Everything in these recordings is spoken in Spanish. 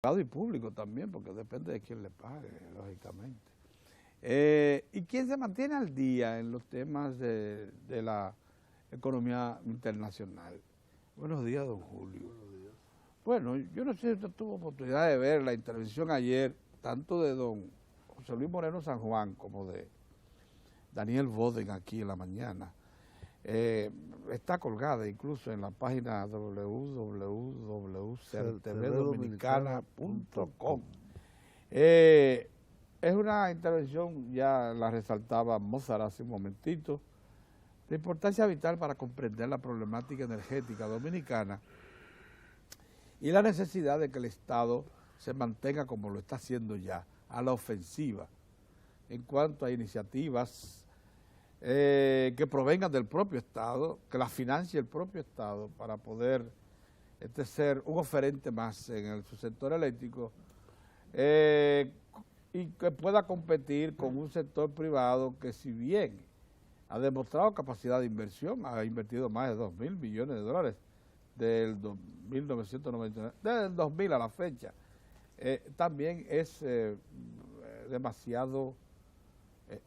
y público también, porque depende de quién le pague, lógicamente. ¿Y quién se mantiene al día en los temas de la economía internacional? Buenos días, don Julio. Buenos días. Bueno, yo no sé si usted tuvo oportunidad de ver la intervención ayer, tanto de don José Luis Moreno San Juan como de Daniel Boden aquí en la mañana. Está colgada incluso en la página www.certvdominicana.com. Es una intervención, ya la resaltaba Mozart hace un momentito, de importancia vital para comprender la problemática energética dominicana y la necesidad de que el Estado se mantenga como lo está haciendo ya, a la ofensiva, en cuanto a iniciativas que provengan del propio Estado, que las financie el propio Estado para poder ser un oferente más en su sector eléctrico y que pueda competir con un sector privado que, si bien ha demostrado capacidad de inversión, ha invertido más de 2.000 billones de dólares del 1999, desde el 2000 a la fecha, también es demasiado,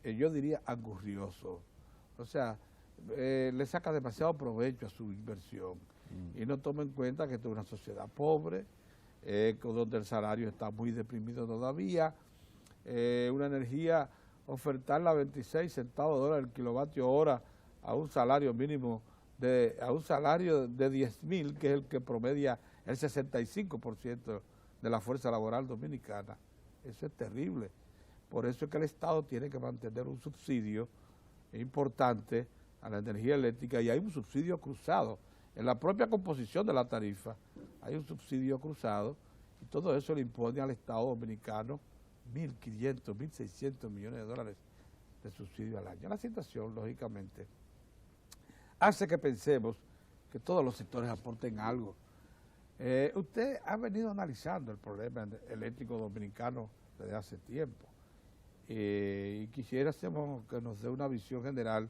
yo diría, angurrioso. O sea, le saca demasiado provecho a su inversión y no toma en cuenta que esta es una sociedad pobre, donde el salario está muy deprimido todavía, una energía, ofertarla a 26 centavos de dólar el kilovatio hora a un salario mínimo, a un salario de 10.000, que es el que promedia el 65% de la fuerza laboral dominicana. Eso es terrible. Por eso es que el Estado tiene que mantener un subsidio importante a la energía eléctrica, y hay un subsidio cruzado. En la propia composición de la tarifa hay un subsidio cruzado, y todo eso le impone al Estado dominicano 1.500, 1.600 millones de dólares de subsidio al año. La situación, lógicamente, hace que pensemos que todos los sectores aporten algo. Usted ha venido analizando el problema eléctrico dominicano desde hace tiempo, y quisiéramos que nos dé una visión general.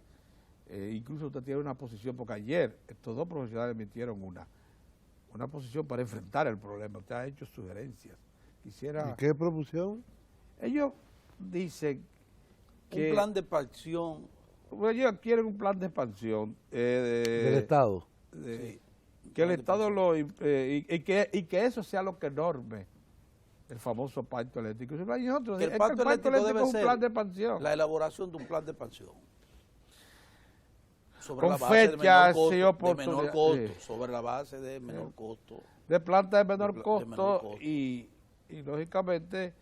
Incluso usted tiene una posición, porque ayer estos dos profesionales emitieron una posición para enfrentar el problema. Usted ha hecho sugerencias. ¿Y qué propusieron? Ellos dicen que... Un plan de expansión. Bueno, ellos quieren un plan de expansión. ¿Del Estado? Sí, que el Estado y que eso sea lo que norme el famoso pacto eléctrico. Que el pacto eléctrico debe es un ser plan de expansión. La elaboración de un plan de expansión. Sobre Con la base fechas y de menor oportunidades. costo, sobre la base de menor costo. De plantas de menor costo, menor costo. Y lógicamente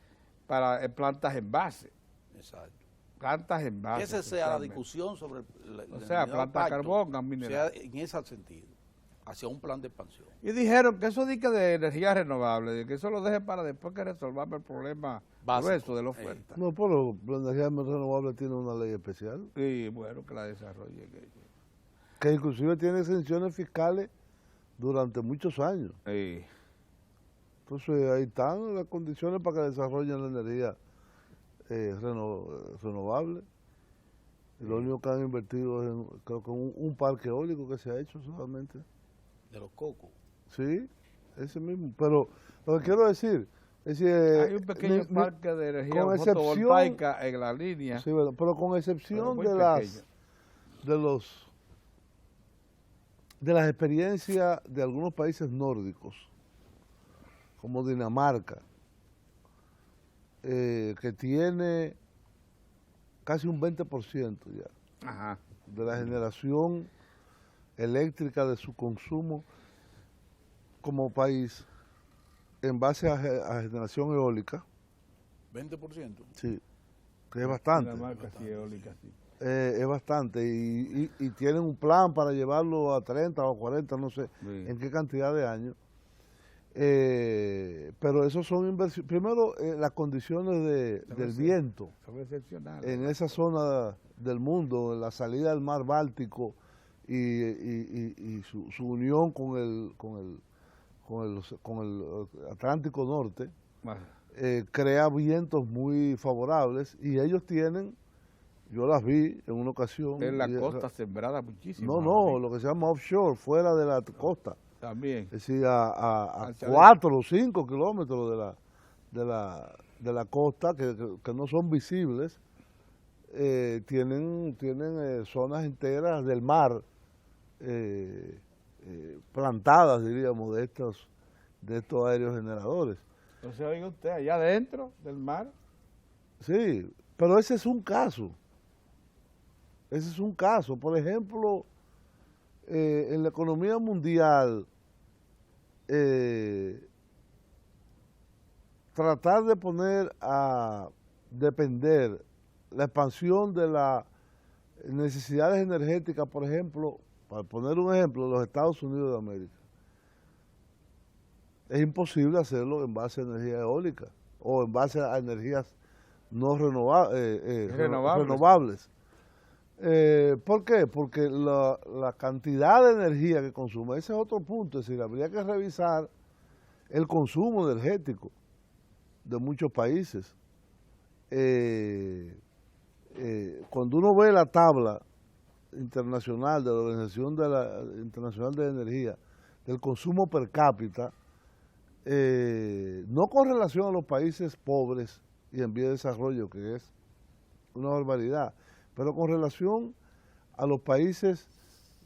para plantas en base. Exacto. Plantas en base. Que esa sea la discusión sobre o sea, plantas de carbón, gas mineral. Sea en ese sentido, hacia un plan de expansión. Y dijeron que eso de energía renovable, que eso lo deje para después que resolvamos el problema grueso de la oferta. No, pero la energía renovable tiene una ley especial. Y bueno, que la desarrollen ellos. Que inclusive tiene exenciones fiscales durante muchos años. Sí. Entonces ahí están las condiciones para que desarrollen la energía renovable. Y lo único que han invertido es creo que un parque eólico que se ha hecho solamente. De los cocos. Sí, ese mismo. Pero lo que quiero decir es que hay un pequeño parque de energía fotovoltaica en la línea. Sí, bueno, pero con excepción de las experiencias de algunos países nórdicos, como Dinamarca, que tiene casi un 20% ya. Ajá. De la generación eléctrica de su consumo como país en base a generación eólica. 20%. Sí, que es bastante. Dinamarca, sí, eólica, sí. Es bastante y tienen un plan para llevarlo a 30 o 40, no sé en qué cantidad de años. Pero eso son inversiones. Primero, las condiciones del viento son excepcionales en esa zona del mundo, en la salida del mar Báltico y su unión con el Atlántico Norte, crea vientos muy favorables, y ellos tienen... Yo las vi en una ocasión. En la costa sembrada muchísimo. No, lo que se llama offshore, fuera de la costa. También. Es decir, a Hacia 4 o 5 kilómetros de la costa que no son visibles, tienen zonas enteras del mar plantadas, diríamos, de estos aerogeneradores. Entonces, oiga usted, allá adentro del mar. Sí, pero ese es un caso. Ese es un caso. Por ejemplo, en la economía mundial, tratar de poner a depender la expansión de las necesidades energéticas, por ejemplo, para poner un ejemplo, de los Estados Unidos de América. Es imposible hacerlo en base a energía eólica o en base a energías no renovables. ¿Por qué? Porque la cantidad de energía que consume, ese es otro punto, es decir, habría que revisar el consumo energético de muchos países. Cuando uno ve la tabla internacional de la Organización Internacional de Energía, del consumo per cápita, no con relación a los países pobres y en vía de desarrollo, que es una barbaridad, pero con relación a los países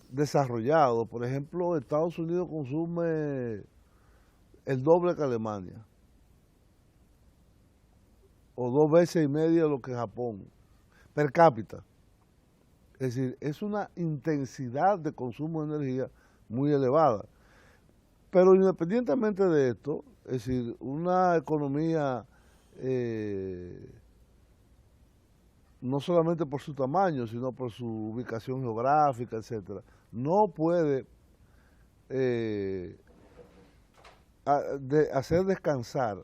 desarrollados. Por ejemplo, Estados Unidos consume el doble que Alemania, o 2 veces y media lo que Japón, per cápita. Es decir, es una intensidad de consumo de energía muy elevada. Pero independientemente de esto, es decir, una economía, no solamente por su tamaño, sino por su ubicación geográfica, etcétera, no puede hacer descansar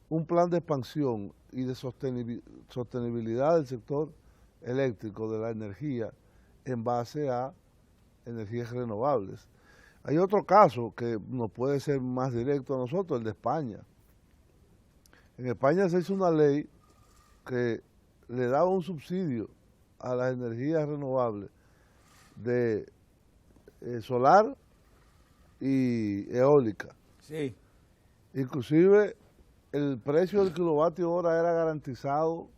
un plan de expansión y de sostenibilidad del sector eléctrico, de la energía, en base a energías renovables. Hay otro caso que nos puede ser más directo a nosotros, el de España. En España se hizo una ley que le daba un subsidio a las energías renovables de solar y eólica. Sí. Inclusive el precio del kilovatio hora era garantizado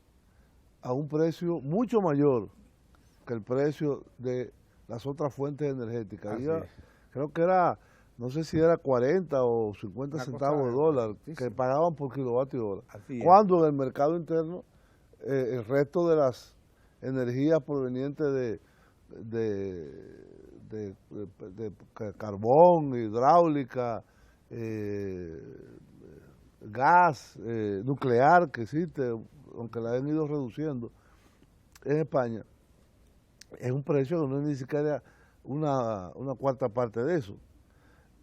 a un precio mucho mayor que el precio de las otras fuentes energéticas. Creo que era, no sé si era 40 o 50 centavos de dólar que pagaban por kilovatio hora. Cuando en el mercado interno el resto de las energías provenientes de carbón, hidráulica, gas, nuclear que existe, aunque la han ido reduciendo en España, es un precio que no es ni siquiera una cuarta parte de eso.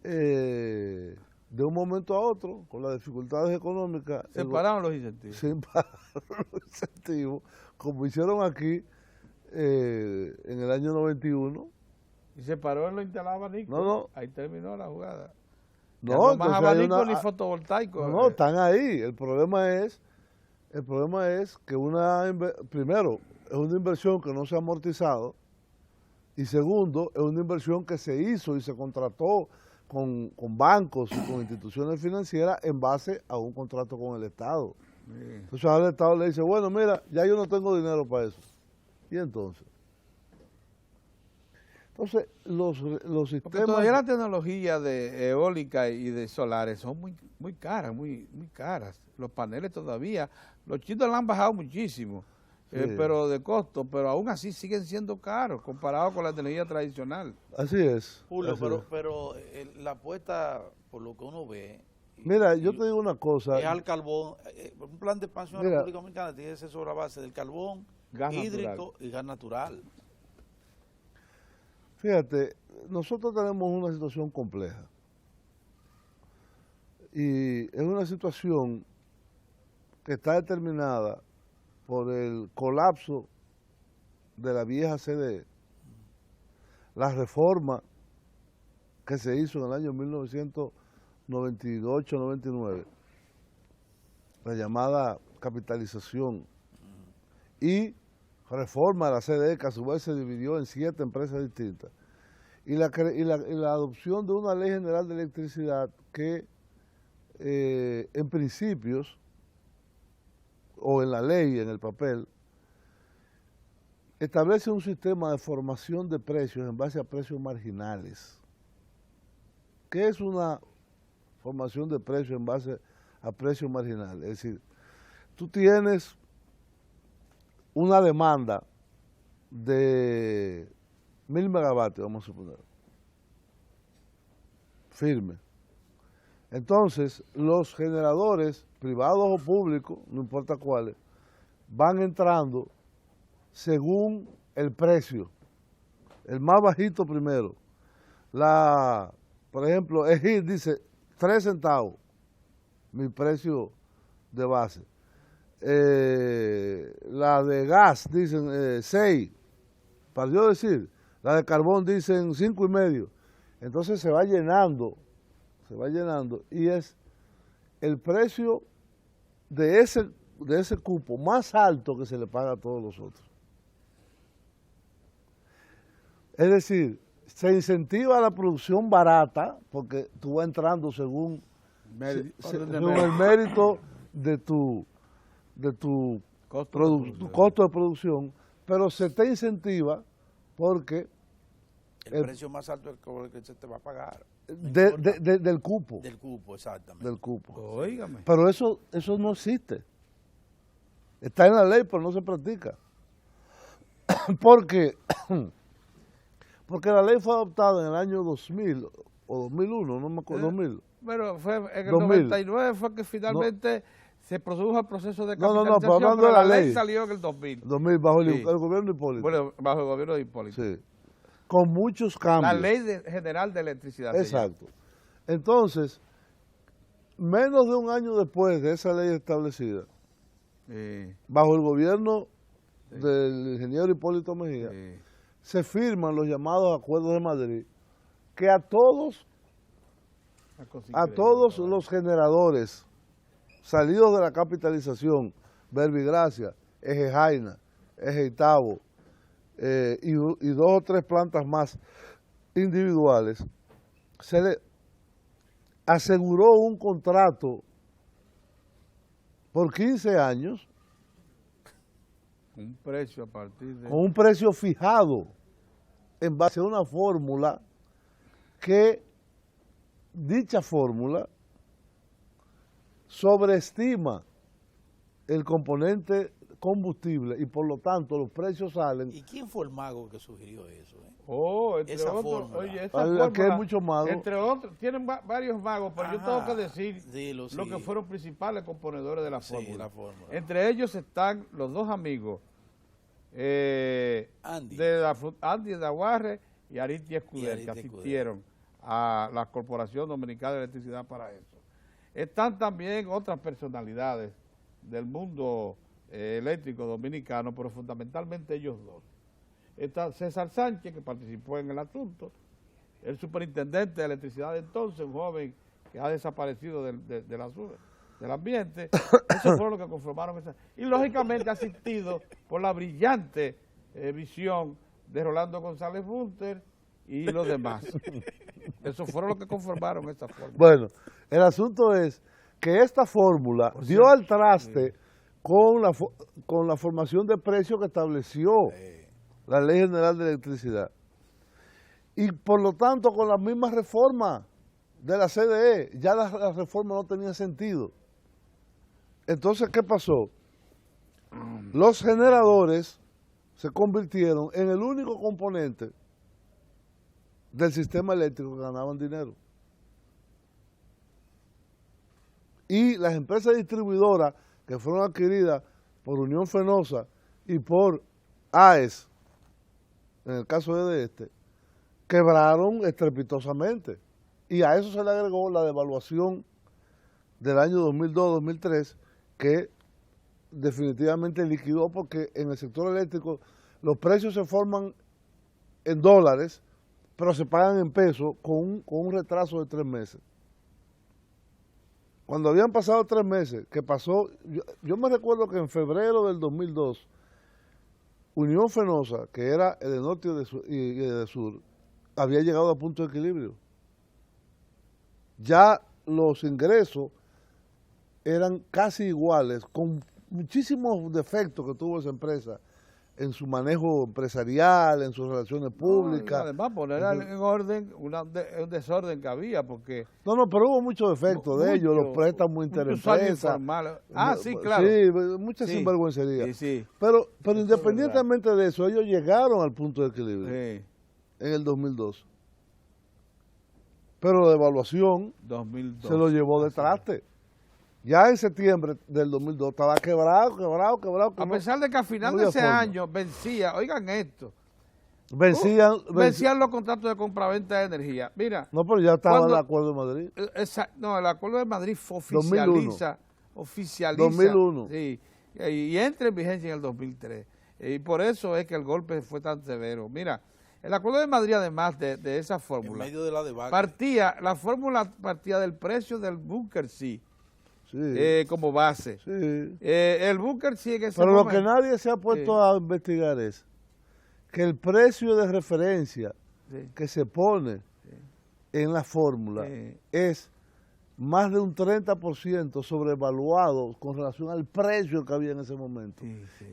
De un momento a otro, con las dificultades económicas... Se pararon los incentivos. Se pararon los incentivos, como hicieron aquí en el año 91. Y se paró en los instalados abanicos. No. Ahí terminó la jugada. No, más abanicos ni fotovoltaicos. No, están ahí. El problema es que primero, es una inversión que no se ha amortizado, y segundo, es una inversión que se hizo y se contrató con bancos y con instituciones financieras en base a un contrato con el Estado. Entonces ahora el Estado le dice, bueno, mira, ya yo no tengo dinero para eso. ¿Y entonces? Entonces, los sistemas... Porque todavía la tecnología de eólica y de solares son muy caras, muy caras. Los paneles todavía, los chinos la han bajado muchísimo, pero de costo, pero aún así siguen siendo caros comparados con la energía tradicional. Así es. Julio, pero la apuesta, por lo que uno ve... Mira, yo te digo una cosa. Es al carbón. Un plan de expansión de la República Dominicana tiene que ser sobre la base del carbón, gas hídrico natural y gas natural. Fíjate, nosotros tenemos una situación compleja. Y es una situación que está determinada por el colapso de la vieja CDE, la reforma que se hizo en el año 1998-99, la llamada capitalización, y reforma de la CDE, que a su vez se dividió en 7 empresas distintas, y la adopción de una ley general de electricidad que en principios, o en la ley, en el papel, establece un sistema de formación de precios en base a precios marginales. ¿Qué es una formación de precios en base a precios marginales? Es decir, tú tienes una demanda de 1000 megavatios, vamos a suponer, firme. Entonces, los generadores, privados o públicos, no importa cuáles, van entrando según el precio, el más bajito primero. Por ejemplo, EGIR dice 3 centavos, mi precio de base. La de gas dicen 6, para yo decir, la de carbón dicen 5,5. Entonces se va llenando y es el precio de ese cupo más alto que se le paga a todos los otros. Es decir, se incentiva la producción barata porque tú vas entrando según el mérito de tu costo de producción, pero se te incentiva porque el precio más alto es el que se te va a pagar. Del cupo. Del cupo, exactamente. Del cupo. Óigame. Pero eso no existe. Está en la ley, pero no se practica. Porque la ley fue adoptada en el año 2000 o 2001, no me acuerdo, 2000. Pero fue en el 2000. 99 fue que finalmente se produjo el proceso de No, capitalización, pero hablando pero de la ley salió en el 2000. 2000 bajo Sí. el gobierno de Hipólito. Bueno, bajo el gobierno de Hipólito. Sí. Con muchos cambios. La ley general de electricidad. Exacto. Entonces, menos de un año después de esa ley establecida, bajo el gobierno del ingeniero Hipólito Mejía, se firman los llamados Acuerdos de Madrid, que a todos los generadores salidos de la capitalización, Verbigracia, Eje Jaina, Eje Itabo, y 2 o 3 plantas más individuales, se le aseguró un contrato por 15 años un precio a partir de... con un precio fijado en base a una fórmula que dicha fórmula sobreestima el componente combustible y por lo tanto los precios salen. ¿Y quién fue el mago que sugirió eso? Entre esa otros, fórmula. oye, esa Aquí fórmula, hay muchos magos. Entre otros, tienen varios magos, pero yo tengo que decir Dilo, los que fueron principales componedores de la fórmula. la fórmula. Entre ellos están los 2 amigos, Andy Daguarre y Aristi Escudero, que asistieron a la Corporación Dominicana de Electricidad para eso. Están también otras personalidades del mundo eléctrico dominicano, pero fundamentalmente ellos 2. Está César Sánchez, que participó en el asunto, el superintendente de electricidad de entonces, un joven que ha desaparecido del ambiente. Esos fueron los que conformaron esa. Y lógicamente asistido por la brillante visión de Rolando González Bunter y los demás. Esos fueron los que conformaron esta fórmula. Bueno, el asunto es que esta fórmula dio al traste con la formación de precios que estableció la Ley General de Electricidad. Y por lo tanto, con la misma reforma de la CDE, ya la reforma no tenía sentido. Entonces, ¿qué pasó? Los generadores se convirtieron en el único componente del sistema eléctrico que ganaban dinero. Y las empresas distribuidoras que fueron adquiridas por Unión Fenosa y por AES, en el caso de este, quebraron estrepitosamente. Y a eso se le agregó la devaluación del año 2002-2003, que definitivamente liquidó, porque en el sector eléctrico los precios se forman en dólares, pero se pagan en pesos con un retraso de 3 meses. Cuando habían pasado 3 meses, que pasó, yo me recuerdo que en febrero del 2002, Unión Fenosa, que era el de norte y el de sur, había llegado a punto de equilibrio. Ya los ingresos eran casi iguales, con muchísimos defectos que tuvo esa empresa en su manejo empresarial, en sus relaciones públicas. Además, poner en orden un desorden que había, porque... No, pero hubo muchos defectos de ellos, los préstamos interempresas. Sí, claro. Sí, mucha sinvergüencería. Sí. Pero independientemente de eso, ellos llegaron al punto de equilibrio Sí. en el 2002. Pero la devaluación 2002. se lo llevó de traste. Ya en septiembre del 2002 estaba quebrado. A pesar de que al final de ese año vencía, oigan esto, vencían los contratos de compraventa de energía. Mira. No, pero ya estaba el Acuerdo de Madrid. El Acuerdo de Madrid oficializa. 2001. Sí, y entra en vigencia en el 2003. Y por eso es que el golpe fue tan severo. Mira, el Acuerdo de Madrid, además de esa fórmula, en medio de la debacle, la fórmula partía del precio del búnker, como base. Sí. El búnker sí en ese Pero momento, lo que nadie se ha puesto a investigar es que el precio de referencia que se pone en la fórmula es más de un 30% sobrevaluado con relación al precio que había en ese momento.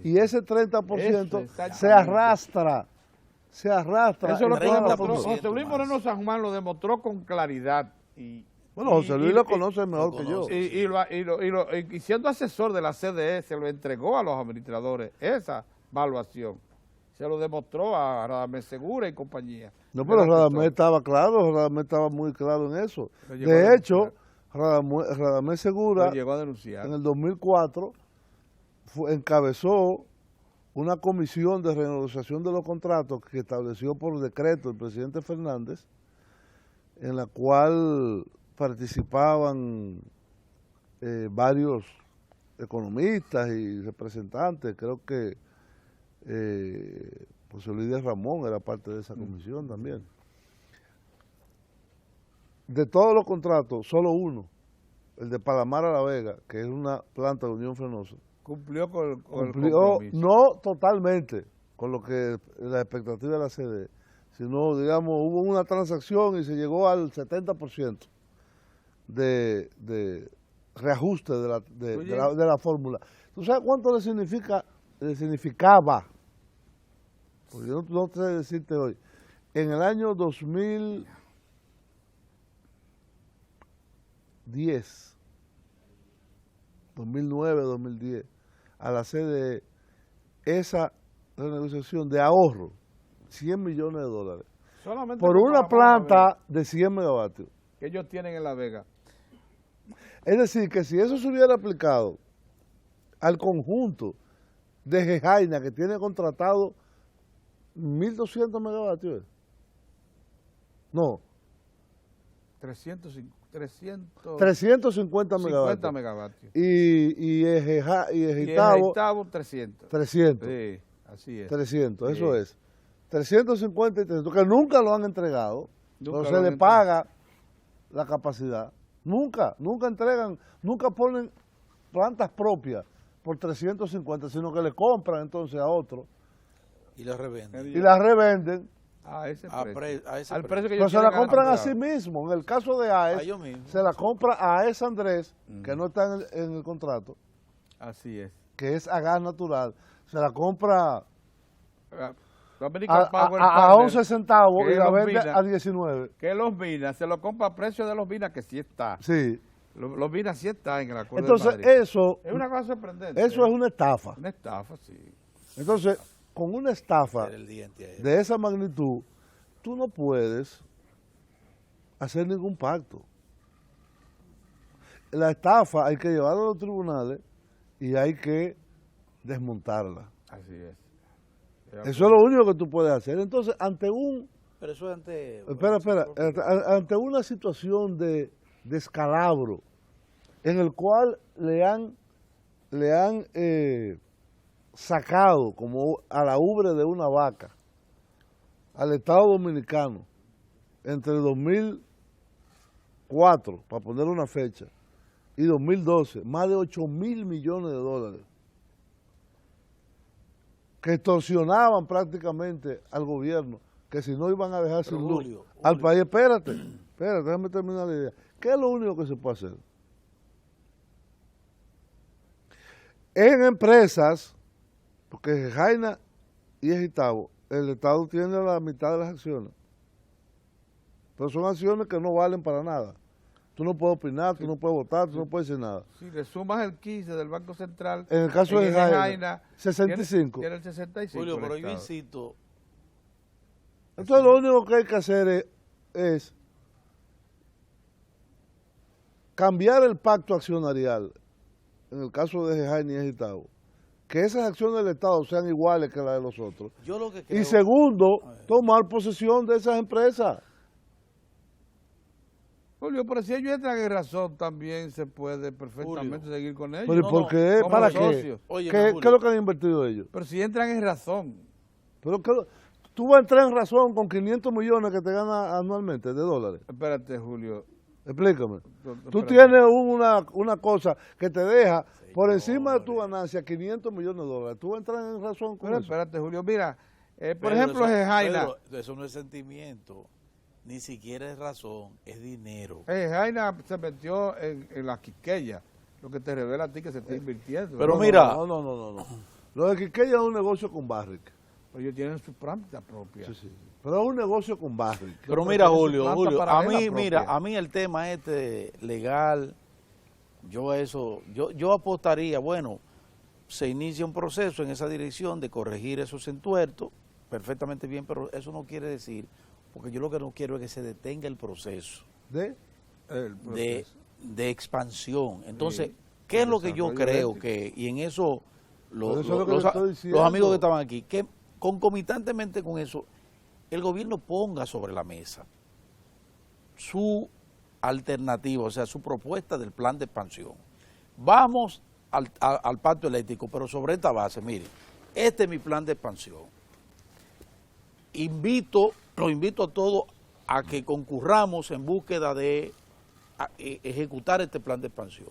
Y ese 30% se arrastra. Eso es lo que José Luis Moreno San Juan lo demostró con claridad. Bueno, José Luis lo conoce mejor que yo. Y siendo asesor de la CDE, se lo entregó a los administradores, esa evaluación. Se lo demostró a Radamés Segura y compañía. No, pero Radamés estaba claro, Radamés estaba muy claro en eso. De hecho, Radamés Segura, llegó a denunciar. En el 2004, encabezó una comisión de renegociación de los contratos que estableció por decreto el presidente Fernández, en la cual participaban varios economistas y representantes. Creo que José Luis de Ramón era parte de esa comisión también. De todos los contratos, solo uno, el de Palamar a La Vega, que es una planta de Unión Fenosa, cumplió con el compromiso. No totalmente con lo que la expectativa de la CDE, sino, digamos, hubo una transacción y se llegó al 70% de reajuste de la fórmula. ¿Tú sabes cuánto le significaba? Porque yo no sé decirte hoy. En el año 2010, 2009, 2010, a la CDE, esa renegociación de ahorro, $100 millones. Solamente por una planta de 100 megavatios. Que ellos tienen en La Vega. Es decir, que si eso se hubiera aplicado al conjunto de Jejaina, que tiene contratado 1.200 megavatios. No. 350 megavatios. Y Ejitavo 300. Sí, así es. 300, eso es. 350 y 300, que nunca lo han entregado. No se le paga la capacidad. Nunca entregan, nunca ponen plantas propias por 350, sino que le compran entonces a otro. Y las revenden. Y las revenden. A ese precio. Al precio que ellos se la compran a sí mismos. En el caso de AES, se la compra a AES Andrés, que no está en el contrato. Así es. Que es a gas natural. Se la compra a 11 centavos y la vende a 19. Que los Minas, se lo compra a precio de los Minas, que sí está. Sí. Los Minas sí está en el Acuerdo Entonces, de Madrid. eso es una cosa sorprendente. Eso es una estafa. Una estafa, sí. Entonces, con una estafa de esa magnitud, tú no puedes hacer ningún pacto. La estafa hay que llevarla a los tribunales y hay que desmontarla. Así es. Eso es lo único que tú puedes hacer. Entonces, ante un... Pero eso es ante... ante una situación de descalabro en el cual le han sacado como a la ubre de una vaca al Estado Dominicano entre 2004, para poner una fecha, y 2012, más de $8.000 millones que extorsionaban prácticamente al gobierno que si no iban a dejar sin luz Julio, al país. Espérate, déjame terminar la idea. ¿Qué es lo único que se puede hacer? En empresas, porque Jaina y Ejitabo, el Estado tiene la mitad de las acciones, pero son acciones que no valen para nada. Tú no puedes opinar, tú no puedes votar, tú no puedes decir nada. Si le sumas el 15 del Banco Central, En el caso de Jaina, 65. tiene el 65. Julio, el pero yo Estado. insisto, Entonces lo único que hay que hacer es cambiar el pacto accionarial, en el caso de Jaina y Ejitabo, que esas acciones del Estado sean iguales que las de los otros. yo lo que creo... Y segundo, tomar posesión de esas empresas. Julio, pero si ellos entran en razón, también se puede perfectamente Julio, seguir con ellos. Pero ¿y por qué? como ¿Para qué? socios. Óyeme, ¿Qué Julio, es lo que han invertido ellos? Pero si entran en razón. Pero tú vas a entrar en razón con 500 millones que te ganas anualmente de dólares. Espérate, Julio. Explícame. Tú Espérate. tienes una cosa que te deja por encima de tu ganancia 500 millones de dólares. Tú vas a entrar en razón con Pero eso. espérate, Julio. Mira, por Pedro, ejemplo, eso- Jaina. Pedro, eso no es sentimiento, ni siquiera es razón, es dinero. Jaina se metió en la Quiqueya, lo que te revela a ti que se está invirtiendo. Pero ¿no? mira- No. Lo de Quiqueya es un negocio con Barrick. Pero ellos tienen su planta propia. Sí. Pero es un negocio con Barrick. Pero pero mira, tiene su Julio, planta a paralela mí, propia. mira, a mí el tema este legal, yo apostaría, bueno, se inicia un proceso en esa dirección de corregir esos entuertos, perfectamente bien, pero eso no quiere decir, porque yo lo que no quiero es que se detenga el proceso ¿De? El de, proceso. de expansión. Entonces, Sí, ¿qué es el lo que yo desarrollo creo eléctrico. que, y en eso, Pero eso es lo que los, le estoy diciendo. los amigos que estaban aquí, que concomitantemente con eso, el gobierno ponga sobre la mesa su alternativa, o sea, su propuesta del plan de expansión. Vamos al pacto eléctrico, pero sobre esta base, mire, este es mi plan de expansión. Los invito a todos a que concurramos en búsqueda de ejecutar este plan de expansión.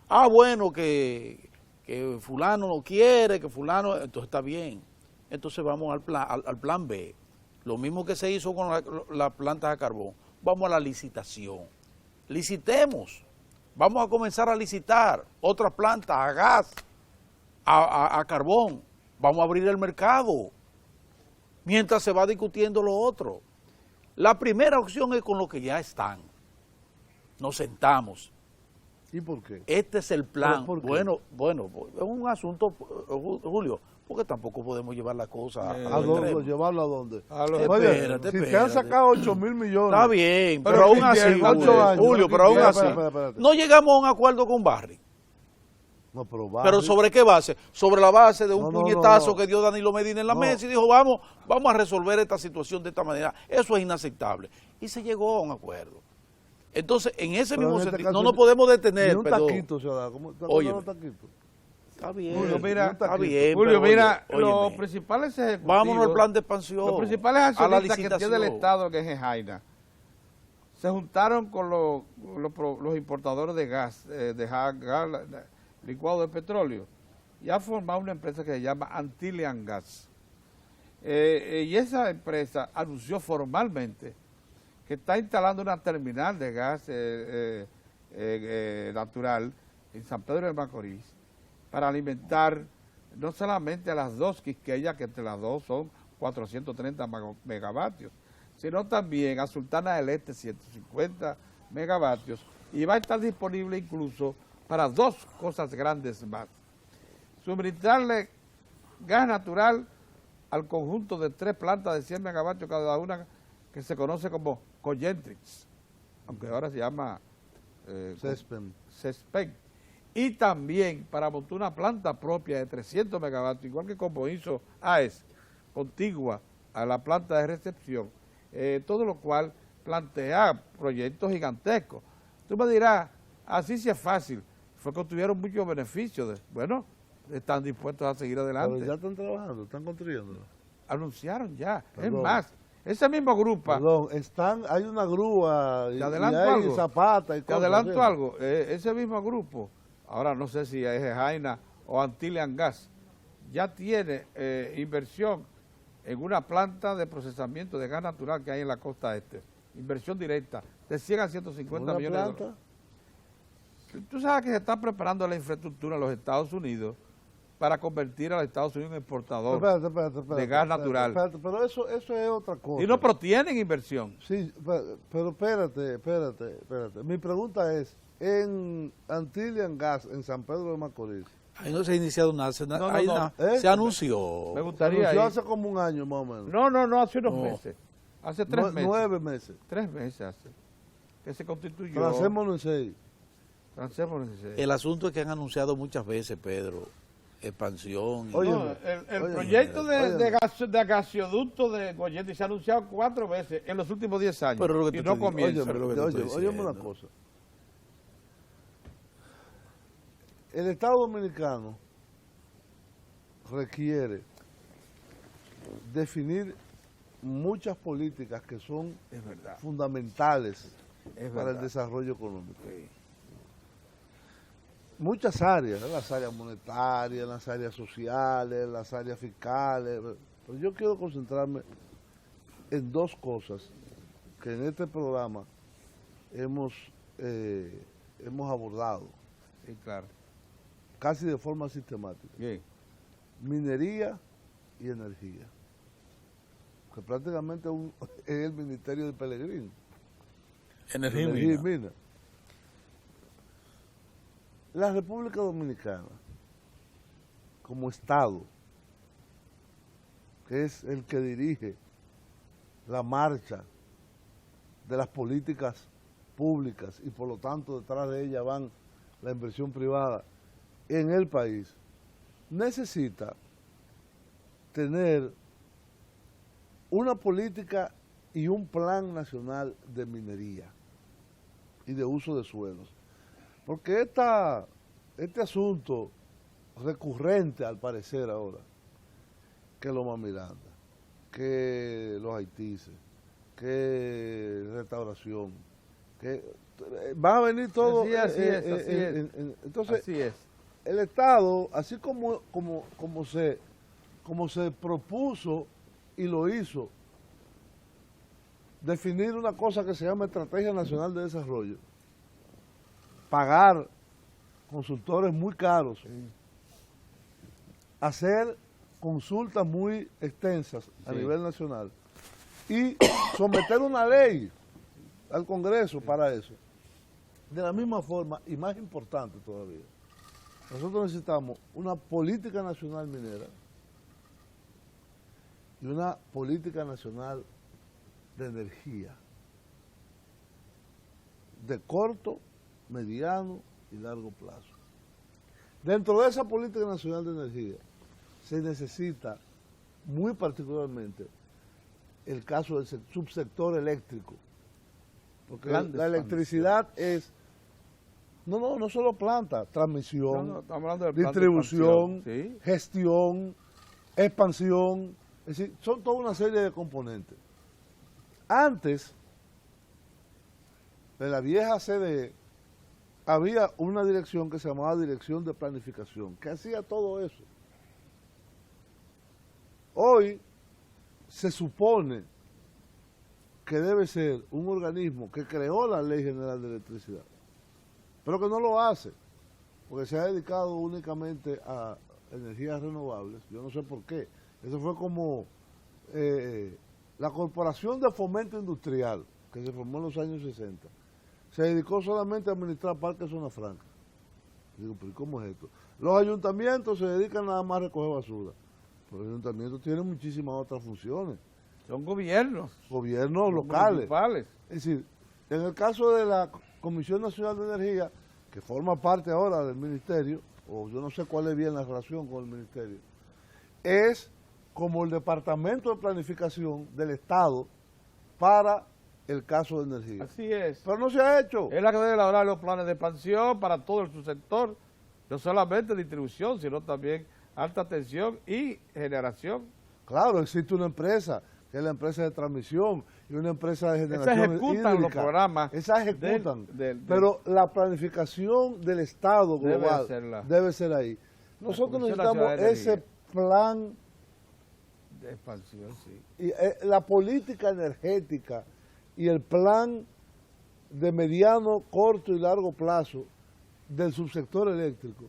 Ah, bueno, que fulano no quiere, que fulano, entonces está bien. Entonces vamos al plan B. Lo mismo que se hizo con las plantas de carbón. Vamos a la licitación. Licitemos. Vamos a comenzar a licitar otras plantas a gas, a carbón. Vamos a abrir el mercado mientras se va discutiendo lo otro. La primera opción es con lo que ya están. Nos sentamos. ¿Y por qué? Este es el plan. ¿Pero por qué? Bueno, es un asunto, Julio, porque tampoco podemos llevar la cosa ¿A al dónde? extremo. ¿Llevarlo a dónde? A los Oye, espérate, si te han espérate. sacado 8.000 millones. Está bien, Pero pero aún ¿qué así, tiene? Julio, pero aún así, Espérate. no llegamos a un acuerdo con Barry. No, pero Pero ¿sobre qué base? Sobre la base de un No, puñetazo no. que dio Danilo Medina en la No. mesa y dijo, vamos a resolver esta situación de esta manera. Eso es inaceptable. Y se llegó a un acuerdo. Entonces, en ese Pero mismo en este sentido, caso, no nos podemos Ni detener, un perdón. taquito se da. ¿Cómo te Óyeme. acuerdas de los taquitos? Está bien, Julio, mira, está bien. Julio, pero mira, oye, los óyeme, principales ejecutivos, vámonos al plan de expansión. los principales a la accionistas que tiene el licitación. Estado, que es Jaina, se juntaron con los importadores de gas, licuado de petróleo, y ha formado una empresa que se llama Antillean Gas. Y esa empresa anunció formalmente que está instalando una terminal de gas natural en San Pedro de Macorís para alimentar no solamente a las dos Quisqueyas, que entre las dos son 430 megavatios, sino también a Sultana del Este 150 megavatios, y va a estar disponible incluso para dos cosas grandes más. Suministrarle gas natural al conjunto de 3 plantas de 100 megavatios cada una, que se conoce como Cogentrix, aunque ahora se llama Sespen. Y también para montar una planta propia de 300 megavatios, igual que como hizo AES, contigua a la planta de recepción, todo lo cual plantea proyectos gigantescos. Tú me dirás, así sí es fácil, fue que obtuvieron muchos beneficios. Bueno, están dispuestos a seguir adelante. Pero ya están trabajando, están construyendo. Anunciaron ya. Perdón. Es más, ese mismo grupo, Perdón, hay una grúa y Te adelanto hay algo. zapatas y te cosas. adelanto ¿sí? algo, ese mismo grupo, ahora no sé si es Jaina o Antillean Gas, ya tiene inversión en una planta de procesamiento de gas natural que hay en la costa este. Inversión directa de 100 a 150 millones de dólares. Tú sabes que se está preparando la infraestructura en los Estados Unidos para convertir a los Estados Unidos en exportador de gas natural. Pero eso es otra cosa. Y no, pero tienen inversión. Sí, pero espérate. Mi pregunta es, en Antilian Gas, en San Pedro de Macorís, ahí no se ha iniciado nada, se anunció. Me gustaría anunció ir. hace como un año más o menos. No, hace unos meses. Hace 3 meses. 9 meses. 3 meses hace. Que se constituyó. Lancémonos en 6. El asunto es que han anunciado muchas veces, Pedro, expansión. El proyecto de gasoducto de Goyetti se ha anunciado 4 veces en los últimos 10 años. Pero y no comienza. Óyeme una cosa. El Estado Dominicano requiere definir muchas políticas que son fundamentales para el desarrollo económico. Sí. Muchas áreas, ¿no? Las áreas monetarias, las áreas sociales, las áreas fiscales, pero yo quiero concentrarme en 2 cosas que en este programa hemos abordado. Sí, claro. Casi de forma sistemática. Bien. Minería y energía. Que prácticamente es el ministerio de Pellegrini. Energía y mina. La República Dominicana, como Estado, que es el que dirige la marcha de las políticas públicas y por lo tanto detrás de ella van la inversión privada en el país, necesita tener una política y un plan nacional de minería y de uso de suelos. Porque este asunto recurrente al parecer ahora, que Loma Miranda, que los Haitises, que restauración, que va a venir todo. Así es. Entonces, así es. El Estado, así como se propuso y lo hizo, definir una cosa que se llama Estrategia Nacional de Desarrollo, pagar consultores muy caros, hacer consultas muy extensas a nivel nacional y someter una ley al Congreso para eso. De la misma forma, y más importante todavía, nosotros necesitamos una política nacional minera y una política nacional de energía, de corto, mediano y largo plazo. Dentro de esa política nacional de energía se necesita muy particularmente el caso del subsector eléctrico, porque la electricidad es no solo planta, transmisión, distribución, ¿sí? Gestión, expansión, es decir, son toda una serie de componentes. Antes de la vieja CDE había una dirección que se llamaba Dirección de Planificación, que hacía todo eso. Hoy se supone que debe ser un organismo que creó la Ley General de Electricidad, pero que no lo hace, porque se ha dedicado únicamente a energías renovables. Yo no sé por qué. Eso fue como la Corporación de Fomento Industrial, que se formó en los años 60, se dedicó solamente a administrar parques zona franca. Digo, pero ¿cómo es esto? Los ayuntamientos se dedican nada más a recoger basura. Pero los ayuntamientos tienen muchísimas otras funciones. Son gobiernos. Gobiernos locales. Municipales. Es decir, en el caso de la Comisión Nacional de Energía, que forma parte ahora del ministerio, o yo no sé cuál es bien la relación con el ministerio, es como el Departamento de Planificación del Estado para el caso de energía. Así es. Pero no se ha hecho. Es la que debe elaborar los planes de expansión para todo el subsector, no solamente distribución, sino también alta tensión y generación. Claro, existe una empresa, que es la empresa de transmisión, y una empresa de generación Esas ejecutan hídrica. los programas. Esas ejecutan. Pero la planificación del Estado global debe ser ahí. Nosotros necesitamos ese plan De expansión, sí. Y la política energética y el plan de mediano, corto y largo plazo del subsector eléctrico,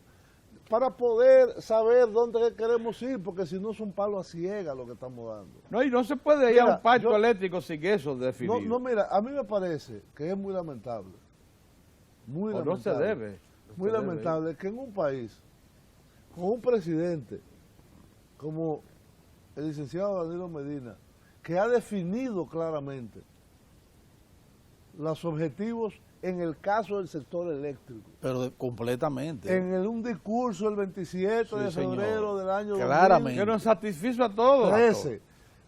para poder saber dónde queremos ir, porque si no es un palo a ciega lo que estamos dando. No, y no se puede ir a Mira, un pacto eléctrico sin eso definido. No, mira, a mí me parece que es muy lamentable. Muy O lamentable. no se debe. Muy lamentable que en un país con un presidente como el licenciado Danilo Medina, que ha definido claramente los objetivos en el caso del sector eléctrico. Pero completamente. En un discurso el 27 de febrero del año Claramente. Que nos satisfizo a todos. 2013,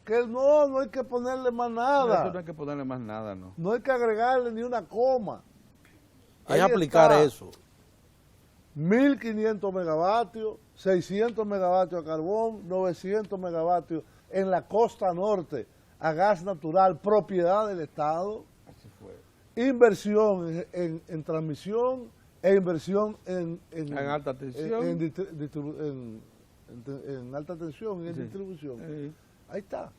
que no hay que ponerle más nada. Eso no hay que ponerle más nada, ¿no? No hay que agregarle ni una coma. Hay que Ahí aplicar está. eso. 1.500 megavatios, 600 megavatios a carbón, 900 megavatios en la costa norte a gas natural, propiedad del Estado. Así fue. Inversión en transmisión e inversión en alta tensión. En alta tensión y en Sí. distribución. Sí. Ahí está.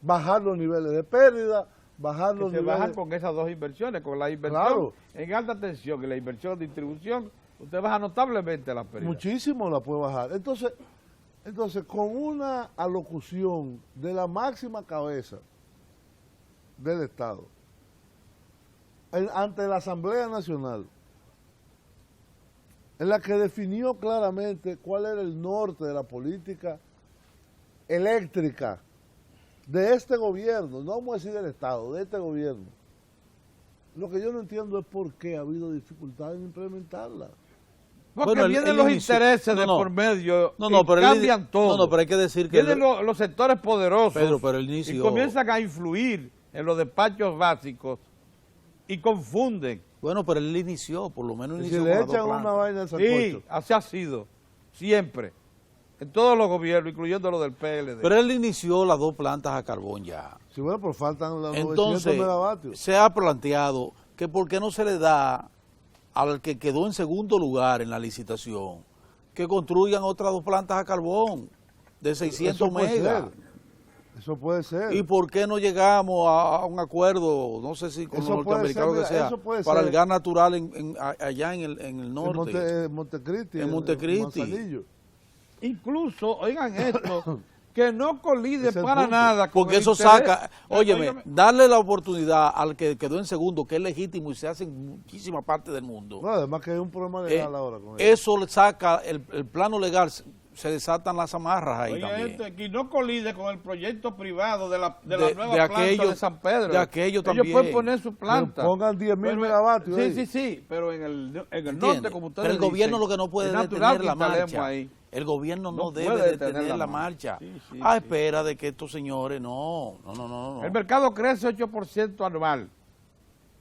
Bajar los niveles de pérdida, bajar Que los se niveles... bajan con esas dos inversiones, con la inversión Claro. en alta tensión y la inversión de distribución, usted baja notablemente las pérdidas. Muchísimo la puede bajar. Entonces, con una alocución de la máxima cabeza del Estado ante la Asamblea Nacional, en la que definió claramente cuál era el norte de la política eléctrica de este gobierno, no vamos a decir del Estado, de este gobierno. Lo que yo no entiendo es por qué ha habido dificultad en implementarla. Porque Bueno, vienen los inicio- intereses de no, por medio No, y pero cambian todo. No, pero hay que decir que... Vienen los sectores poderosos Pedro, pero el inicio... y comienzan a influir en los despachos básicos y confunden. Bueno, pero él inició, por lo menos Si inició le con las dos echan una plantas. vaina al Sí, sancocho. así ha sido, siempre, en todos los gobiernos, incluyendo los del PLD. Pero él inició las dos plantas a carbón ya. Sí, bueno, pero faltan los 900 Entonces, megavatios. se ha planteado que por qué no se le da al que quedó en segundo lugar en la licitación que construyan otras dos plantas a carbón de 600 Eso puede megas. ser. Eso puede ser. ¿Y por qué no llegamos a un acuerdo, no sé si con los Eso puede norteamericanos ser, que mira, sea, eso puede para ser. el gas natural allá en el norte? En Montecristi. En Montecristi. Manzanillo. Incluso, oigan esto, que no colide Es el para punto. nada con Porque el eso interés. saca, óyeme, Óigame, darle la oportunidad al que quedó en segundo, que es legítimo y se hace en muchísima parte del mundo. No, además que hay un problema legal ahora con eso. Eso le saca el plano legal, se desatan las amarras ahí oiga también. esto, que no colide con el proyecto privado de la De- nueva de planta aquello- de San Pedro. de aquello Ellos también. pueden poner su planta. Pero pongan 10.000 Pero- megavatios Sí, ahí. sí, sí, pero en el ¿Entiende? norte, como ustedes Pero el gobierno dicen, lo que no puede es es natural detener la que instalemos marcha. ahí. El gobierno no No debe puede detener la marcha. Sí, sí, a sí. espera de que estos señores no. El mercado crece 8% anual.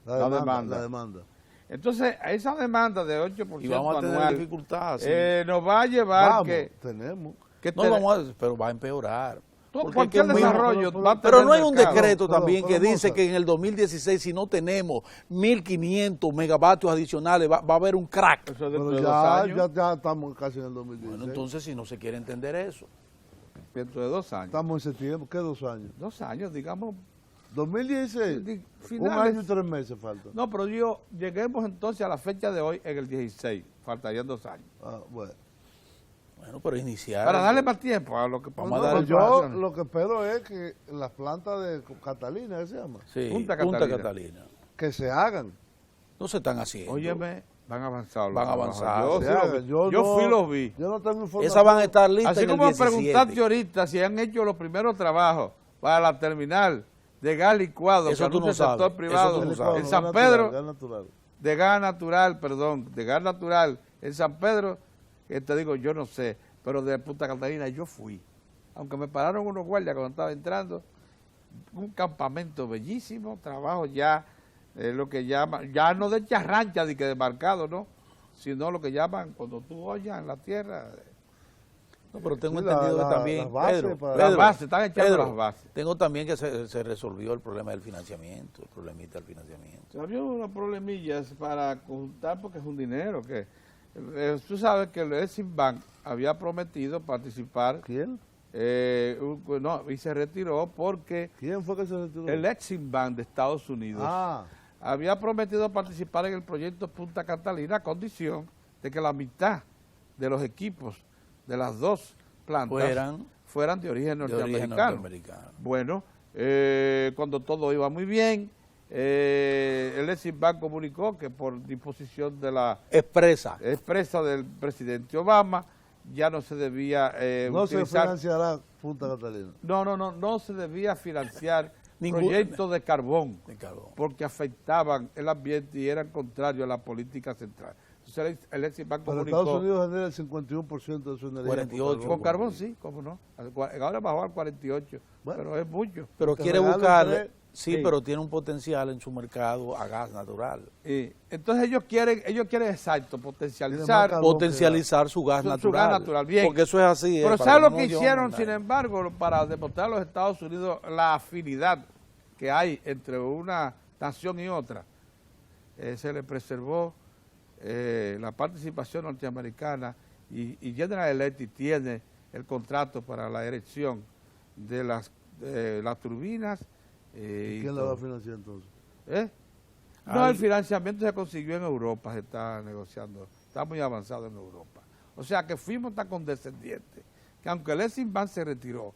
La demanda. demanda. Entonces, esa demanda de 8% Y vamos a tener anual dificultades. nos va a llevar Vamos, que tenemos. No vamos a, pero va a empeorar. Porque cualquier es que un desarrollo pero- va a Pero tener no hay un mercado. decreto Pero- también pero, que dice Moza, que en el 2016, si no tenemos 1.500 megavatios adicionales, va a haber un crack. Eso es dentro Pero de 2 ya, años. ya estamos casi en el 2016. Bueno, entonces si no se quiere entender eso. Dentro de 2 años. Estamos en septiembre, ¿qué 2 años? 2 años, digamos. 2016. Di- Un finales. año y 3 meses falta. No, pero lleguemos entonces a la fecha de hoy en el 16. Faltarían 2 años. Ah, bueno. Bueno, pero iniciar. Para darle más tiempo a lo que Vamos a No, dar pues el yo paso. lo que espero es que las plantas de Catalina, ¿qué se llama? Sí, Punta Punta Catalina. Catalina. Que se hagan. No se están haciendo. Óyeme, van avanzados. Van los trabajos. avanzados. Yo, Se sí los hagan. vi. Yo Yo no- fui y los vi. Yo no tengo información. Esas van a estar listas Así en el como 17. preguntaste ahorita si han hecho los primeros trabajos para la terminal de gas licuado Eso que tú no anuncia el sector sabes. privado Eso tú no sabes. en San Pedro, Gas natural. de gas natural en San Pedro, que te digo, yo no sé, pero de Punta Catalina yo fui. Aunque me pararon unos guardias cuando estaba entrando, un campamento bellísimo, trabajo ya, lo que llaman, ya no de charrancha, de que de marcado, ¿no? Sino lo que llaman, cuando tú oyas en la tierra, No, pero tengo Sí, entendido la- que también, las bases Pedro, para- las bases, están echando Pedro, las bases. tengo también que se resolvió el problema del financiamiento, el problemita del financiamiento. Había unos problemillas para conjuntar porque es un dinero que tú sabes que el Exim Bank había prometido participar, ¿Quién? y se retiró porque ¿Quién fue que se retiró? el Exim Bank de Estados Unidos había prometido participar en el proyecto Punta Catalina a condición de que la mitad de los equipos de las dos plantas fueran de origen norteamericano. Bueno, cuando todo iba muy bien, el Exim Bank comunicó que por disposición de la expresa del presidente Obama ya no se debía no se financiará Punta Catalina. No se debía financiar proyectos de carbón, porque afectaban el ambiente y eran contrarios a la política central. Entonces el Exim Bank comunicó... Pero Estados Unidos genera el 51% de su energía 48. Con carbón sí, cómo no. Ahora bajó al 48, pero es mucho. Pero quiere buscar... Sí, pero tiene un potencial en su mercado a gas natural. Entonces ellos quieren exacto, potencializar su gas natural. Su gas natural, bien. Porque eso es así. Pero ¿sabes lo que hicieron, sin embargo, para demostrar a los Estados Unidos la afinidad que hay entre una nación y otra? Se le preservó la participación norteamericana y General Electric tiene el contrato para la erección de las turbinas. ¿Y quién la va a financiar entonces? No, el financiamiento se consiguió en Europa, se está negociando, está muy avanzado en Europa. O sea que fuimos tan condescendientes que aunque el Exim Bank se retiró,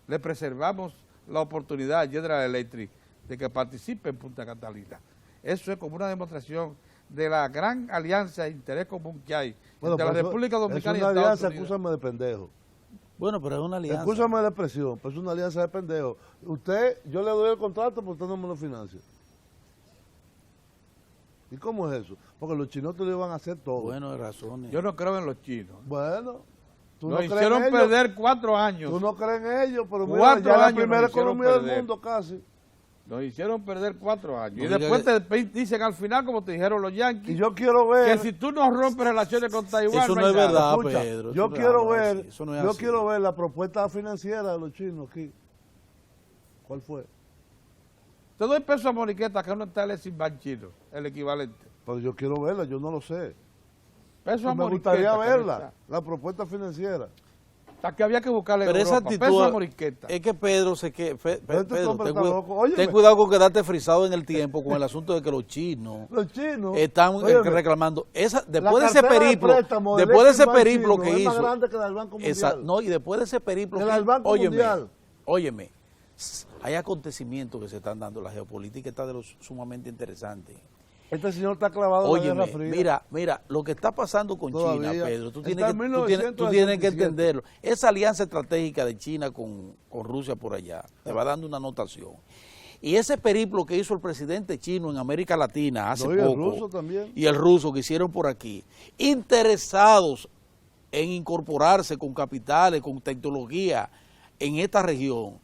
le preservamos la oportunidad a General Electric de que participe en Punta Catalina. Eso es como una demostración de la gran alianza e interés común que hay entre la República Dominicana y Estados Unidos. Es una alianza, acúsame de pendejo. Bueno, pero es una alianza. Escúchame la expresión, pero es una alianza de pendejo. Yo le doy el contrato, pero usted no me lo financia. ¿Y cómo es eso? Porque los chinos te lo iban a hacer todo. Bueno, de razones. Yo no creo en los chinos. Bueno, tú nos hicieron perder 4 años. Tú no crees en ellos, pero mira, ya la primera economía del mundo casi. Nos hicieron perder 4 años. Y después te dicen al final, como te dijeron los yanquis, y yo quiero ver que si tú no rompes relaciones con Taiwán, eso no es verdad, escucha, Pedro. Yo quiero ver la propuesta financiera de los chinos aquí. ¿Cuál fue? Te doy peso a Moriqueta, que no está el Exim Bank chino, el equivalente. Pero yo quiero verla, yo no lo sé. Peso a me Moriqueta, gustaría verla, la propuesta financiera. Hasta que había que buscarle pero Europa. Esa actitud peso a Moriqueta. Es que Pedro Pedro, ten cuidado con quedarte frisado en el tiempo con el asunto de que los chinos están reclamando después de ese periplo que hizo. Y después de ese periplo óyeme, hay acontecimientos que se están dando, la geopolítica está sumamente interesante. Este señor está clavado en la Guerra Fría. Mira, lo que está pasando con Todavía. China, Pedro, tú tienes que entenderlo. Esa alianza estratégica de China con Rusia por allá, te va dando una anotación. Y ese periplo que hizo el presidente chino en América Latina hace poco, y el ruso también, y el ruso que hicieron por aquí, interesados en incorporarse con capitales, con tecnología en esta región,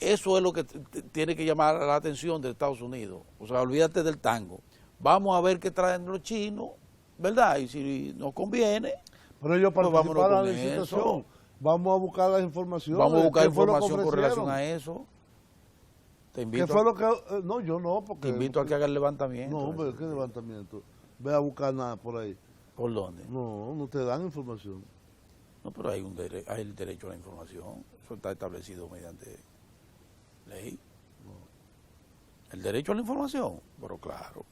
eso es lo que tiene que llamar la atención de Estados Unidos. O sea, olvídate del tango. Vamos a ver qué traen los chinos, ¿verdad? Y si nos conviene, pero ellos participaron en la licitación. Vamos a buscar la información. Vamos a buscar información con relación a eso. Te invito. ¿Qué fue lo que...? No, yo no, porque... Te invito a que haga el levantamiento. No, hombre, ¿qué levantamiento? Ve a buscar nada por ahí. ¿Por dónde? No te dan información. No, pero hay el derecho a la información. Eso está establecido mediante ley. El derecho a la información, pero claro.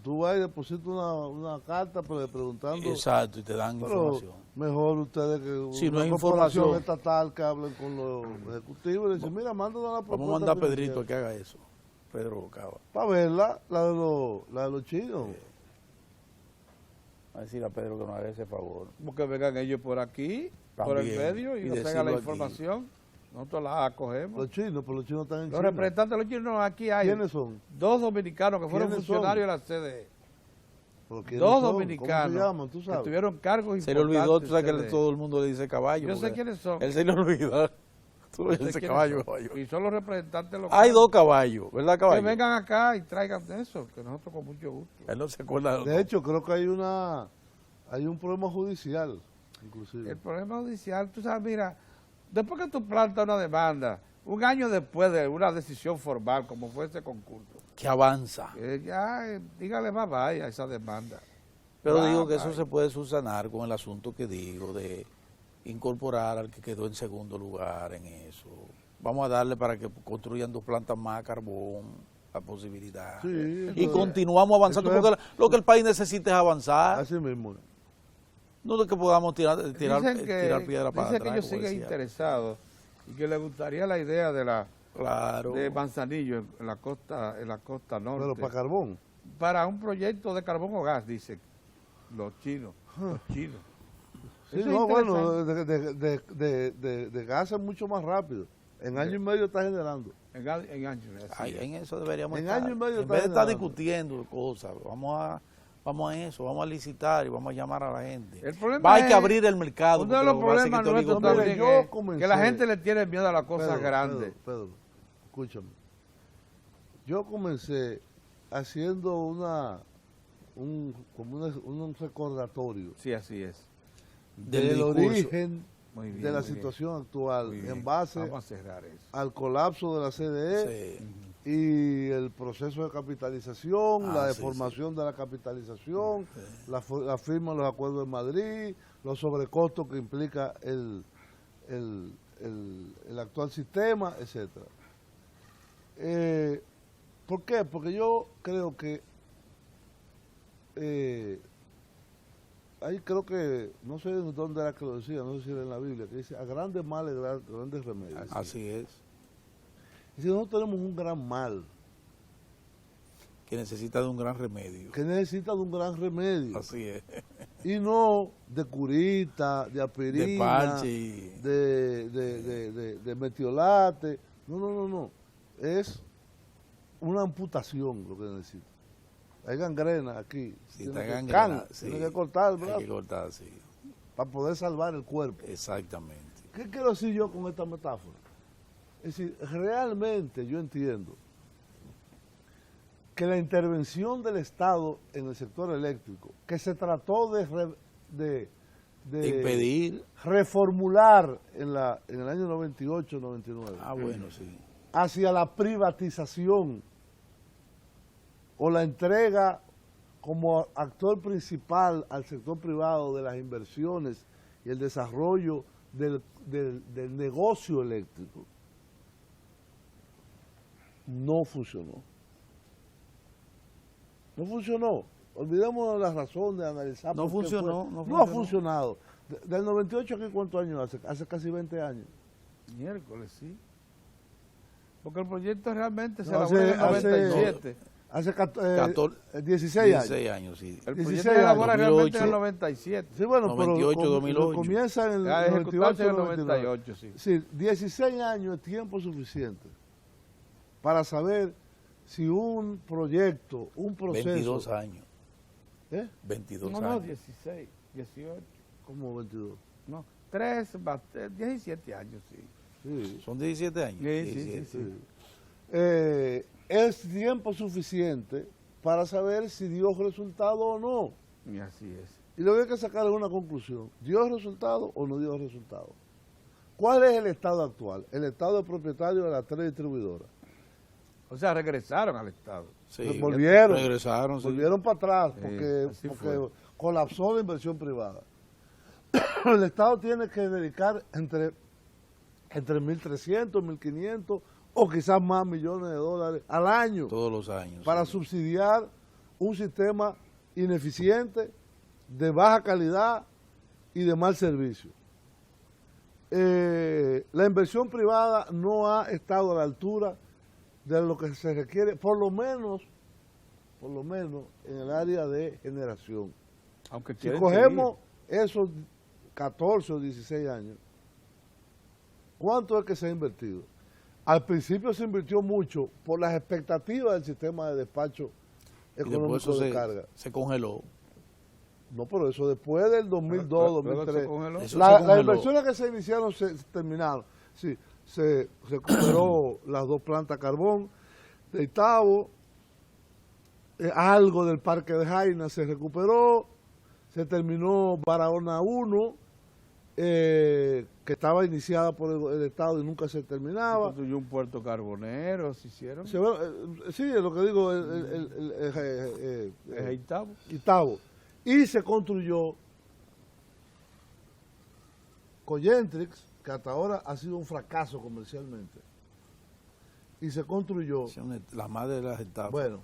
Tú vas y depositas una carta preguntando. Exacto, y te dan información. Mejor ustedes que si no hay información estatal que hablen con los ejecutivos y dicen, mira, mándanos la propuesta. Vamos a mandar a Pedrito a que haga eso. Pedro Cava. Para verla, la de los chinos. A decir a Pedro que nos haga ese favor. Porque vengan ellos por aquí, por el medio, y nos tengan la información. Nosotros la acogemos. Los chinos están en China. Los representantes de los chinos, aquí hay. ¿Quiénes son? 2 dominicanos que fueron funcionarios de la CDE. 2 dominicanos. ¿Cómo se llaman? ¿Tú sabes? Que tuvieron cargos importantes. Se le olvidó, tú sabes que todo el mundo le dice caballo. Yo sé quiénes son. Él se le olvidó. Tú le dices caballo. Y son los representantes locales. Hay 2 caballos, ¿verdad, caballo? Que vengan acá y traigan eso, que nosotros con mucho gusto. Él no se acuerda. De hecho, creo que hay un problema judicial, inclusive. El problema judicial, tú sabes, mira, después que tú plantas una demanda, un año después de una decisión formal, como fue ese concurso, que avanza. Dígale más vaya a esa demanda. Pero digo que eso se puede subsanar con el asunto que digo de incorporar al que quedó en segundo lugar en eso. Vamos a darle para que construyan 2 plantas más, carbón, la posibilidad. Sí, Y eso- continuamos avanzando, eso es- porque lo que el país necesita es avanzar. Así mismo. No de que podamos tirar Dicen piedra para dicen atrás. que ellos como siguen decía. interesados y que les gustaría la idea Claro. de Manzanillo en la costa norte. Pero para carbón. Para un proyecto de carbón o gas, dicen los chinos. Sí, Eso es no, bueno, interesante. de gas es mucho más rápido. En año y medio está generando. En años. así Ay, es. en eso deberíamos En estar. año y medio En está vez de estar generando. discutiendo cosas, vamos a eso, vamos a licitar y vamos a llamar a la gente. El problema Hay que es- abrir el mercado. Uno de porque los lo que pasa es que problemas este nuestros oligopolio- Mire, también yo es comencé- que la gente le tiene miedo a las cosas grandes. Pedro, escúchame. Yo comencé haciendo un recordatorio Sí, así es. Del del discurso. origen Muy bien, de la muy bien. situación actual Muy bien. en base Vamos a cerrar eso. al colapso de la CDE Sí. y el proceso de capitalización, Ah, la sí, deformación de la capitalización, la firma de los acuerdos de Madrid, los sobrecostos que implica el actual sistema, etcétera. ¿Por qué? Porque yo creo que ahí creo que, no sé dónde era que lo decía, no sé si era en la Biblia, que dice, a grandes males, grandes remedios. Así es. Y si nosotros tenemos un gran mal, Que necesita de un gran remedio. que necesita de un gran remedio, Así es. y no de curita, de aspirina, De parche y- de metiolate, no, es una amputación lo que necesita. Hay gangrena aquí, Si tiene está que, gangrena, sí. tiene que cortar el brazo Hay que cortar, sí. para poder salvar el cuerpo. Exactamente. ¿Qué quiero decir yo con esta metáfora? Es decir, realmente yo entiendo que la intervención del Estado en el sector eléctrico, que se trató de Impedir. reformular en el año 98, 99, Ah, bueno, sí. hacia la privatización o la entrega como actor principal al sector privado de las inversiones y el desarrollo del negocio eléctrico, no funcionó. No funcionó. Olvidemos la razón de analizar. No por qué funcionó, fue. no No ha funcionó. funcionado. Del 98 aquí, ¿cuántos años hace? Hace casi 20 años. Miércoles, sí. Porque el proyecto realmente se No, elaboró en el hace- 97. Hace 16 16 años. años, sí. El 16 proyecto se elabora años. realmente en el 2008. 97. Sí, bueno, 98, pero 2008. comienza en el A ejecutarse 98, en el 99. 98, sí. Sí, 16 años es tiempo suficiente para saber si un proyecto, un proceso... 22 años. ¿Eh? 22 No, años. 16, 18, Como 22. no, 3, 17 años, sí. Sí. Son 17 años. Sí, sí, 17. sí. Es tiempo suficiente para saber si dio resultado o no. Y así es. Y lo que hay que sacar es una conclusión. ¿Dio resultado o no dio resultado? ¿Cuál es el estado actual? El estado de propietario de las 3 distribuidoras. O sea, regresaron al Estado. Sí, Volvieron. Regresaron, sí. Volvieron para atrás Sí, porque así porque fue. colapsó la inversión privada. El Estado tiene que dedicar entre 1.300, 1.500 o quizás más millones de dólares al año Todos los años. para sí. subsidiar un sistema ineficiente, de baja calidad y de mal servicio. La inversión privada no ha estado a la altura de lo que se requiere, por lo menos en el área de generación. Aunque Si quieren cogemos esos 14 o 16 años, ¿cuánto es que se ha invertido? Al principio se invirtió mucho por las expectativas del sistema de despacho Y después económico eso de carga. se congeló. No, pero eso después del 2002, Luego 2003. se congeló. Eso Las se congeló. inversiones que se iniciaron se terminaron. Sí, se recuperó las 2 plantas carbón de Itabo, algo del parque de Jaina se recuperó, se terminó Barahona 1, que estaba iniciada por el Estado y nunca se terminaba. Construyó un puerto carbonero, se hicieron. Sí, es lo que digo, Es Itabo. Itabo. Y se construyó Coyentrix, que hasta ahora ha sido un fracaso comercialmente, y se construyó, La madre de las etapas. bueno,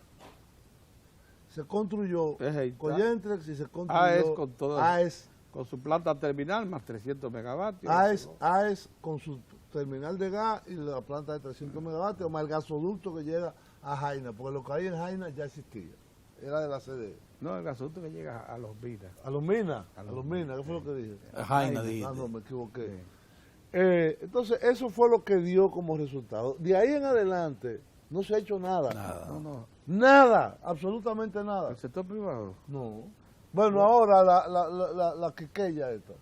se construyó Es ahí está. Coyentrix y se construyó AES con todo, AES, con su planta terminal más 300 megavatios. AES con su terminal de gas y la planta de 300 megavatios, más el gasoducto que llega a Jaina, porque lo que hay en Jaina ya existía, era de la CDE. No, el gasoducto que llega a Los Minas. A los minas, ¿qué fue lo que dije? Jaina, Ah, dijiste. no, me equivoqué. Entonces, eso fue lo que dio como resultado. De ahí en adelante, no se ha hecho nada. Nada. No, Nada, absolutamente nada. el sector privado. No. Bueno, ahora la Quiqueya esta.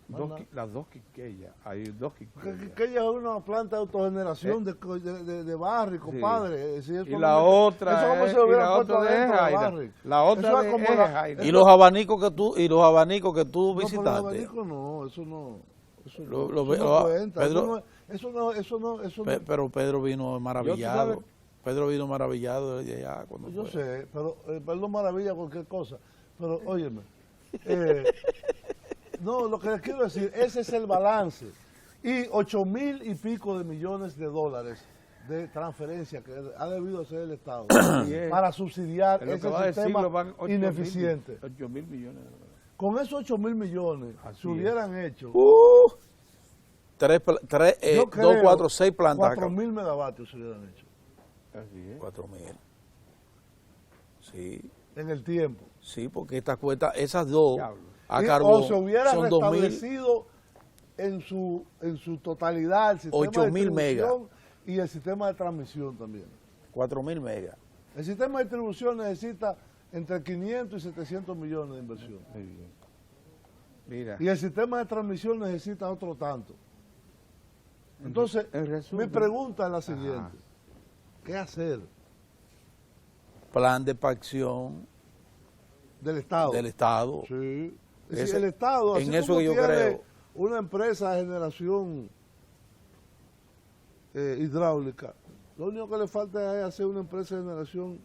Las dos Quiqueyas. Hay dos Quiqueyas. Quiqueya es una planta de autogeneración de barrio, compadre. Sí. Y la otra eso como es- si lo y hubieran la puesto otra de adentro de Jaina. barrio. La otra Eso de es como es la- Jaina. Y los abanicos que tú No, pero visitaste. los abanicos no, eso no. Eso Lo- no, lo eso ve- no lo- cuenta, Pedro- eso no. Pero Pedro vino maravillado. sabes- Pedro vino maravillado de allá cuando Yo fue. sé, pero perdón, maravilla cualquier cosa. Pero óyeme, no, lo que les quiero decir, ese es el balance. Y 8,000 y pico de millones de dólares de transferencia que ha debido hacer el Estado es. para subsidiar En lo que ese va de sistema siglo van 8.000 ineficiente. 8.000 millones de dólares. Con esos 8,000 millones Así se hubieran hecho, yo creo, 2, 4, 6 plantas. 4,000 megavatios se hubieran hecho Así es. 4,000. Sí, en el tiempo. sí, porque estas cuentas, esas dos, Diablo. a Y- carbón, o se hubiera son 2,000. restablecido en su totalidad el sistema 8,000 de distribución y el sistema de transmisión también. 4,000 megas. El sistema de distribución necesita entre 500 y 700 millones de inversión. Muy bien. Mira, Y el sistema de transmisión necesita otro tanto. Entonces, en resumen, mi pregunta es la siguiente. ¿Qué hacer Plan de expansión del Estado? del Estado. Sí. Es Ese- decir, el Estado, en así eso como que yo tiene creo. una empresa de generación hidráulica, lo único que le falta es hacer una empresa de generación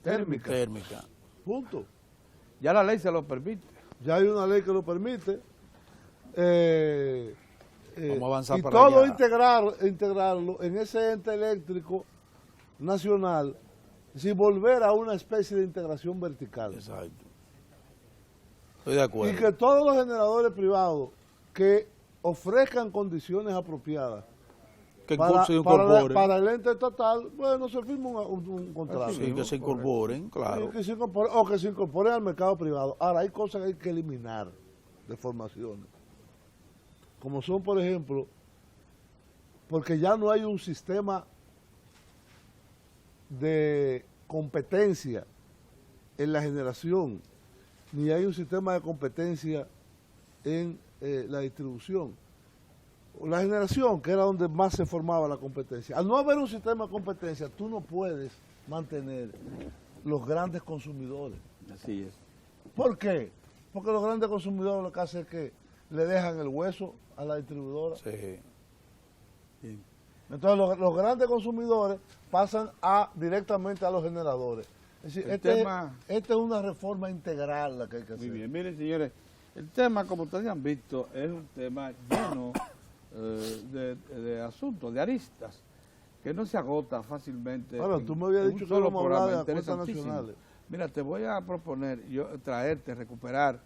térmica. Térmica. Punto. ya la ley se lo permite. Ya hay una ley que lo permite. Vamos a avanzar y para todo allá. integrarlo en ese ente eléctrico nacional, sin volver a una especie de integración vertical. Exacto. Estoy de acuerdo. Y que todos los generadores privados que ofrezcan condiciones apropiadas que para, se incorporen. para el ente estatal, bueno, se firma un contrato. Sí, que se incorporen, claro. Y que se incorporen, o que se incorporen al mercado privado. Ahora, hay cosas que hay que eliminar de formaciones. Como son, por ejemplo, porque ya no hay un sistema de competencia en la generación, ni hay un sistema de competencia en la distribución. La generación, que era donde más se formaba la competencia. Al no haber un sistema de competencia, tú no puedes mantener los grandes consumidores. Así es. ¿Por qué? Porque los grandes consumidores lo que hacen es que le dejan el hueso a la distribuidora. Sí. Entonces los grandes consumidores pasan directamente a los generadores. Es decir, esta es una reforma integral la que hay que hacer. Muy bien, miren señores, el tema, como ustedes han visto, es un tema lleno de asuntos, de aristas, que no se agota fácilmente. Bueno, tú me habías en un dicho que solo íbamos a hablar de programa, las cuentas interesantísimo. nacionales. Mira, te voy a proponer, recuperar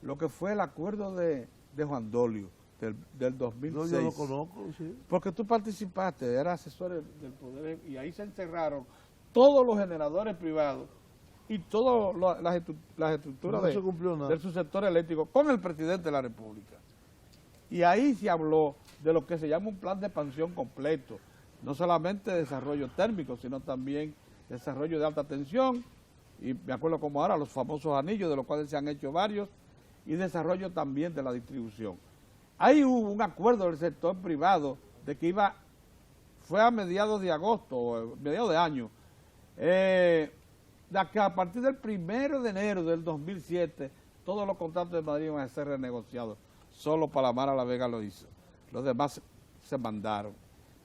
lo que fue el acuerdo de Juan Dolio del 2006. No, yo lo conozco, sí. Porque tú participaste, eras asesor del Poder, y ahí se encerraron todos los generadores privados y todas las estructuras No se cumplió nada. del subsector eléctrico con el presidente de la República. Y ahí se habló de lo que se llama un plan de expansión completo, no solamente de desarrollo térmico, sino también desarrollo de alta tensión, y me acuerdo como ahora los famosos anillos, de los cuales se han hecho varios, y desarrollo también de la distribución. Ahí hubo un acuerdo del sector privado de que fue a mediados de agosto, o mediados de año, de que a partir del 1 de enero del 2007, todos los contratos de Madrid iban a ser renegociados. Solo Palamara La Vega lo hizo. Los demás se mandaron.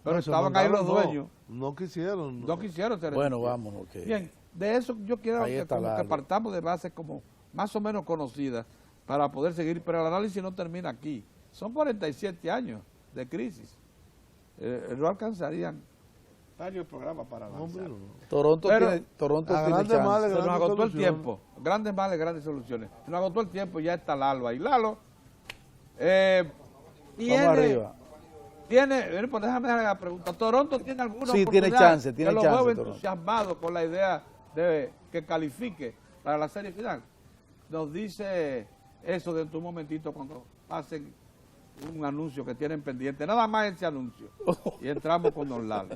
Pero No, se estaban ahí mandaron, los dueños. No quisieron. No quisieron ser Bueno, efectivos. vámonos. Que Bien, de eso yo quiero Ahí que, está como que largo. partamos de bases como más o menos conocidas para poder seguir, pero el análisis no termina aquí. Son 47 años de crisis. No alcanzarían varios programas para avanzar. Toronto tiene chance. Se nos agotó el tiempo. Grandes males, grandes soluciones. Se nos agotó el tiempo, ya está Lalo ahí. Lalo, Vamos arriba. Pues déjame darle la pregunta. ¿Toronto tiene alguna oportunidad? Tiene chance, que lo veo Toronto. entusiasmado con la idea de que califique para la serie final. Nos dice eso dentro de un momentito cuando hacen un anuncio que tienen pendiente. Nada más ese anuncio. Y entramos con Don Lalo.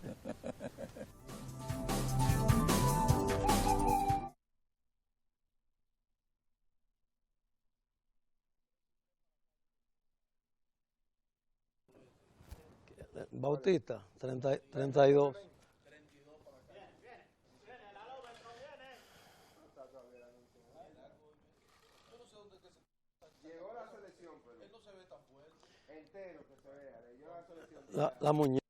Bautista, 32. La muñeca.